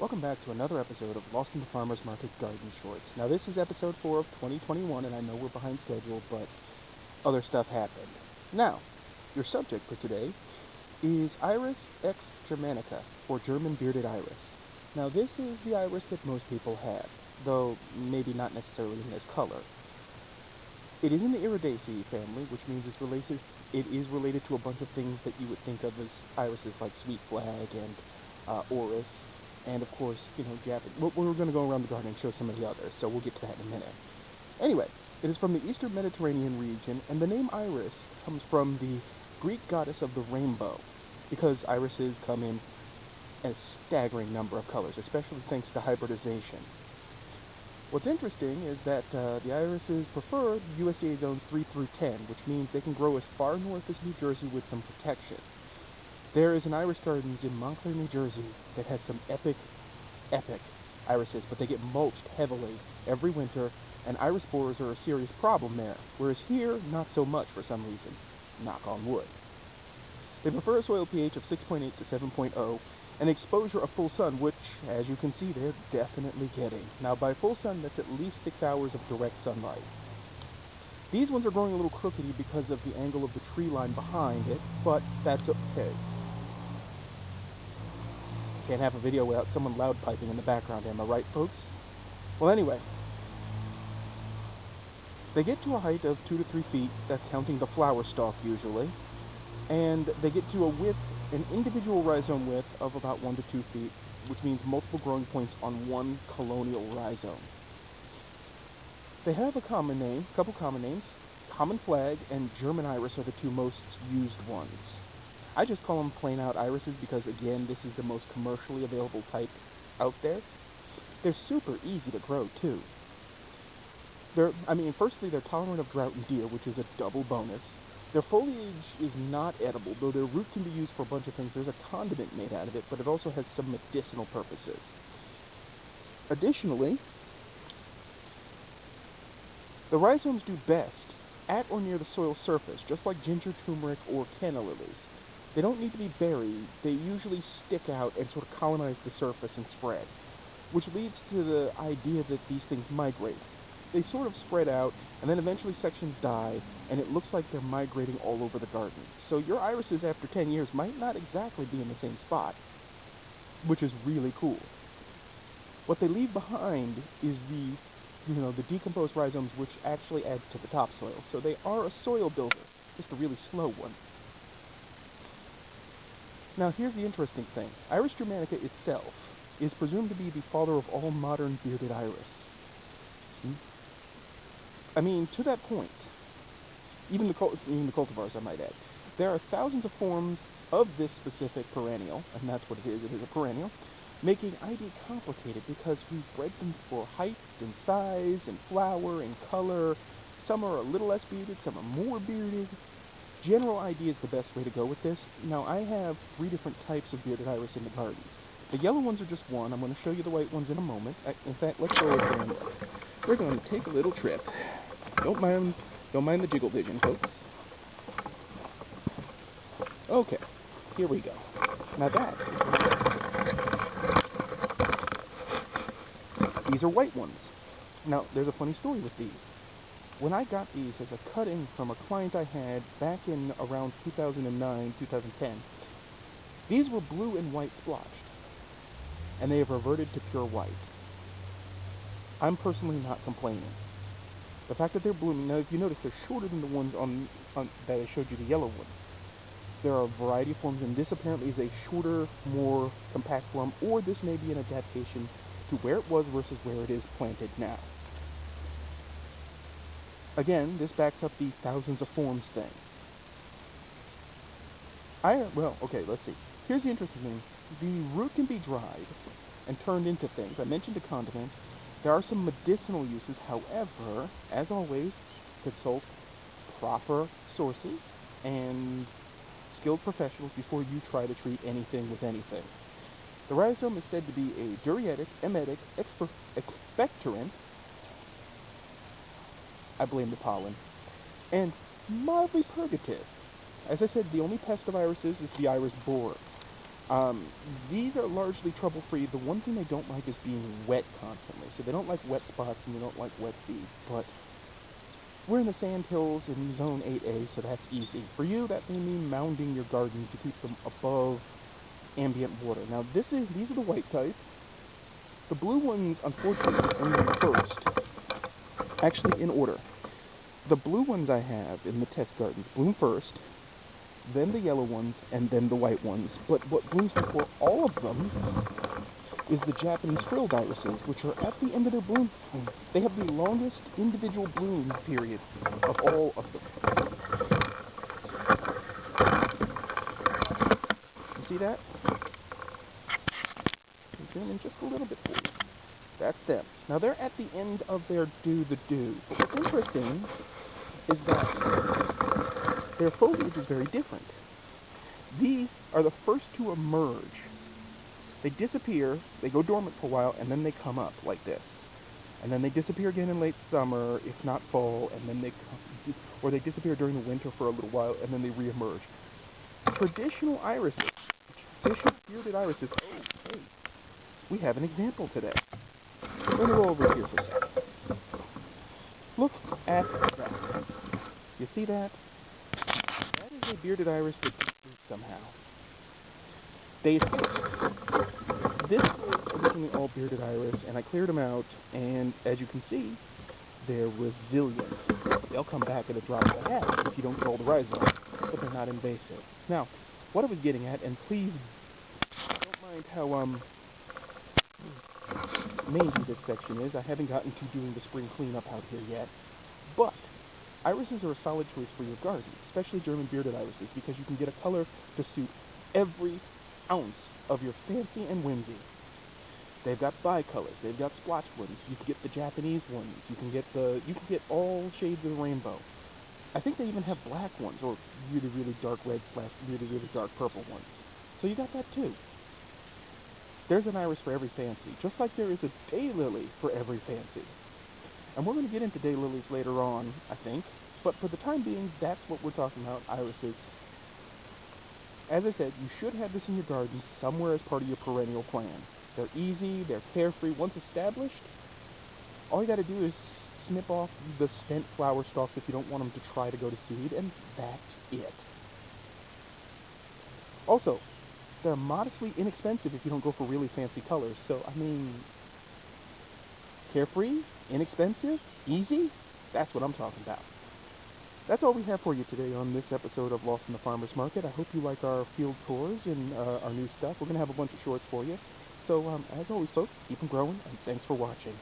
Welcome back to another episode of Lost in the Farmer's Market Garden Shorts. Now, this is episode 4 of 2021, and I know we're behind schedule, but other stuff happened. Now, your subject for today is Iris X germanica, or German bearded iris. Now, this is the iris that most people have, though maybe not necessarily in this color. It is in the Iridaceae family, which means it is related to a bunch of things that you would think of as irises like sweet flag and orris, and of course, Japanese. We're going to go around the garden and show some of the others, so we'll get to that in a minute. Anyway, it is from the Eastern Mediterranean region, and the name Iris comes from the Greek goddess of the rainbow, because irises come in a staggering number of colors, especially thanks to hybridization. What's interesting is that the irises prefer the USDA zones 3 through 10, which means they can grow as far north as New Jersey with some protection. There is an iris gardens in Montclair, New Jersey that has some epic irises, but they get mulched heavily every winter, and iris borers are a serious problem there, whereas here, not so much for some reason. Knock on wood. They prefer a soil pH of 6.8 to 7.0, and exposure of full sun, which, as you can see, they're definitely getting. Now, by full sun, that's at least 6 hours of direct sunlight. These ones are growing a little crookedy because of the angle of the tree line behind it, but that's okay. Can't have a video without someone loud piping in the background, am I right, folks? Well, anyway, they get to a height of 2 to 3 feet, that's counting the flower stalk usually, and they get to a width, an individual rhizome width of about 1 to 2 feet, which means multiple growing points on one colonial rhizome. They have a couple common names. Common flag and German iris are the two most used ones. I just call them plain out irises because, again, this is the most commercially available type out there. They're super easy to grow, too. Firstly, they're tolerant of drought and deer, which is a double bonus. Their foliage is not edible, though their root can be used for a bunch of things. There's a condiment made out of it, but it also has some medicinal purposes. Additionally, the rhizomes do best at or near the soil surface, just like ginger, turmeric, or canna lilies. They don't need to be buried. They usually stick out and sort of colonize the surface and spread, which leads to the idea that these things migrate. They sort of spread out, and then eventually sections die, and it looks like they're migrating all over the garden. So your irises after 10 years might not exactly be in the same spot, which is really cool. What they leave behind is the decomposed rhizomes, which actually adds to the topsoil. So they are a soil builder, just a really slow one. Now here's the interesting thing. Iris germanica itself is presumed to be the father of all modern bearded iris. To that point, even the cultivars, I might add, there are thousands of forms of this specific perennial, and that's what it is a perennial, making ID complicated because we bred them for height and size and flower and color. Some are a little less bearded, some are more bearded. General ID is the best way to go with this. Now, I have 3 different types of bearded iris in the gardens. The yellow ones are just one. I'm going to show you the white ones in a moment. In fact, let's go over and we're going to take a little trip. Don't mind the jiggle vision, folks. Okay, here we go. Now these are white ones. Now, there's a funny story with these. When I got these as a cutting from a client I had back in around 2009, 2010, these were blue and white splotched, and they have reverted to pure white. I'm personally not complaining. The fact that they're blooming, now if you notice, they're shorter than the ones on that I showed you, the yellow ones. There are a variety of forms, and this apparently is a shorter, more compact form, or this may be an adaptation to where it was versus where it is planted now. Again, this backs up the thousands of forms thing. Let's see. Here's the interesting thing. The root can be dried and turned into things. I mentioned a condiment. There are some medicinal uses. However, as always, consult proper sources and skilled professionals before you try to treat anything with anything. The rhizome is said to be a diuretic, emetic, expectorant, I blame the pollen, and mildly purgative. As I said, the only pest of irises is the iris borer. Um, these are largely trouble-free. The one thing they don't like is being wet constantly. So they don't like wet spots and they don't like wet feet. But we're in the sand hills in zone 8A, so that's easy. For you, that may mean mounding your garden to keep them above ambient water. Now these are the white type. The blue ones, unfortunately, only first. Actually, in order. The blue ones I have in the test gardens bloom first, then the yellow ones, and then the white ones. But what blooms before all of them is the Japanese frilled irises, which are at the end of their bloom. They have the longest individual bloom period of all of them. You see that? Zoom in just a little bit for you. That's them. Now they're at the end of their do the do. But what's interesting is that their foliage is very different. These are the first to emerge. They disappear, they go dormant for a while, and then they come up like this. And then they disappear again in late summer, if not fall, and then or they disappear during the winter for a little while, and then they reemerge. Traditional irises, traditional bearded irises, oh, hey, we have an example today. Let me go over here for a second. Look at that. You see that? That is a bearded iris that escaped somehow. They escaped. This was originally all bearded iris, and I cleared them out, and as you can see, they're resilient. They'll come back at a drop of a hat if you don't get all the rhizomes, but they're not invasive. Now, what I was getting at, and please don't mind how mangy this section is. I haven't gotten to doing the spring cleanup out here yet, but irises are a solid choice for your garden, especially German bearded irises, because you can get a color to suit every ounce of your fancy and whimsy. They've got bicolors, they've got splotched ones, you can get the Japanese ones, you can get all shades of the rainbow. I think they even have black ones, or really, really dark red / really, really dark purple ones. So you got that too. There's an iris for every fancy, just like there is a daylily for every fancy. And we're going to get into daylilies later on, I think. But for the time being, that's what we're talking about, irises. As I said, you should have this in your garden somewhere as part of your perennial plan. They're easy, they're carefree. Once established, all you got to do is snip off the spent flower stalks if you don't want them to try to go to seed, and that's it. Also, they're modestly inexpensive if you don't go for really fancy colors. So, I mean, carefree, inexpensive, easy, that's what I'm talking about. That's all we have for you today on this episode of Lost in the Farmer's Market. I hope you like our field tours and our new stuff. We're going to have a bunch of shorts for you. So, as always, folks, keep them growing, and thanks for watching.